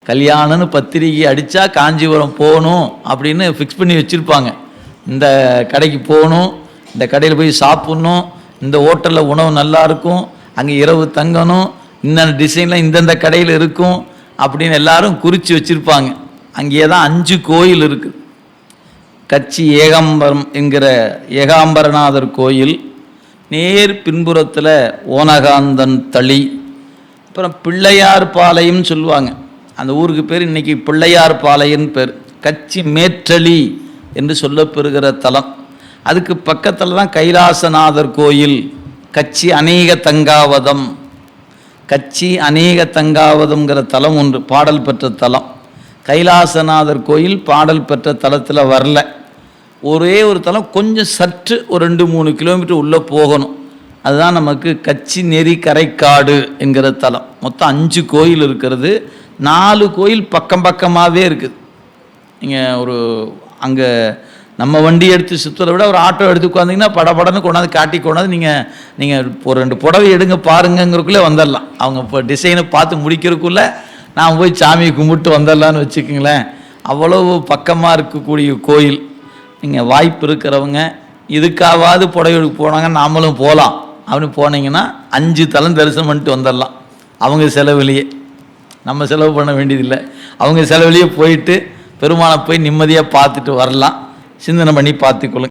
கல்யாணம்னு பத்திரிக்கை அடித்தா காஞ்சிபுரம் போகணும் அப்படின்னு ஃபிக்ஸ் பண்ணி வச்சுருப்பாங்க. இந்த கடைக்கு போகணும், இந்த கடையில் போய் சாப்பிட்ணும், இந்த ஹோட்டலில் உணவு நல்லாயிருக்கும், அங்கே இரவு தங்கணும், இந்த டிசைனில் இந்தந்த கடையில் இருக்கும் அப்படின்னு எல்லாரும் குறித்து வச்சுருப்பாங்க. அங்கேயே தான் 5 கோயில் இருக்குது. கச்சி ஏகாம்பரம் என்கிற ஏகாம்பரநாதர் கோயில், நேர் பின்புறத்தில் ஓனகாந்தன் தளி, அப்புறம் பிள்ளையார் பாளையம்னு சொல்லுவாங்க. அந்த ஊருக்கு பேர் இன்றைக்கி பிள்ளையார் பாளையன்னு பேர். கச்சி மேற்றளி என்று சொல்லப்பெறுகிற தலம். அதுக்கு பக்கத்தில் தான் கைலாசநாதர் கோயில், கச்சி அநேக தங்காவதம். கச்சி அநேக தங்காவதம்ங்கிற தலம் ஒன்று பாடல் பெற்ற தலம். கைலாசநாதர் கோயில் பாடல் பெற்ற தலத்தில் வரல. ஒரே ஒரு தலம் கொஞ்சம் சற்று ஒரு 2-3 கிலோமீட்டர் உள்ளே போகணும். அதுதான் நமக்கு கச்சி நெறி கரைக்காடு என்கிற தலம். மொத்தம் 5 கோயில் இருக்கிறது. 4 கோயில் பக்கம் பக்கமாகவே இருக்குது. நீங்கள் ஒரு அங்கே நம்ம வண்டி எடுத்து சுற்றுறத விட ஒரு ஆட்டோ எடுத்து உட்காந்திங்கன்னா படப்படன்னு கொண்டாந்து காட்டி கொண்டாந்து நீங்கள் ஒரு 2 புடவை எடுங்க பாருங்கங்கிறக்குள்ளே வந்துடலாம். அவங்க இப்போ டிசைனை பார்த்து முடிக்கிறதுக்குள்ளே நான் போய் சாமியை கும்பிட்டு வந்துடலான்னு வச்சுக்கோங்களேன். அவ்வளவு பக்கமாக இருக்கக்கூடிய கோயில். நீங்கள் வாய்ப்பு இருக்கிறவங்க இதுக்காவது புடவை எடுக்க போனாங்க, நாமளும் போகலாம் அப்படின்னு போனீங்கன்னா 5 தலம் தரிசனம் பண்ணிட்டு வந்துடலாம். அவங்க செலவுலையே, நம்ம செலவு பண்ண வேண்டியதில்லை. அவங்க செலவுலையே போயிட்டு பெருமானை போய் நிம்மதியாக பார்த்துட்டு வரலாம். சிந்தனை பண்ணி பார்த்துக்கொள்ளுங்க.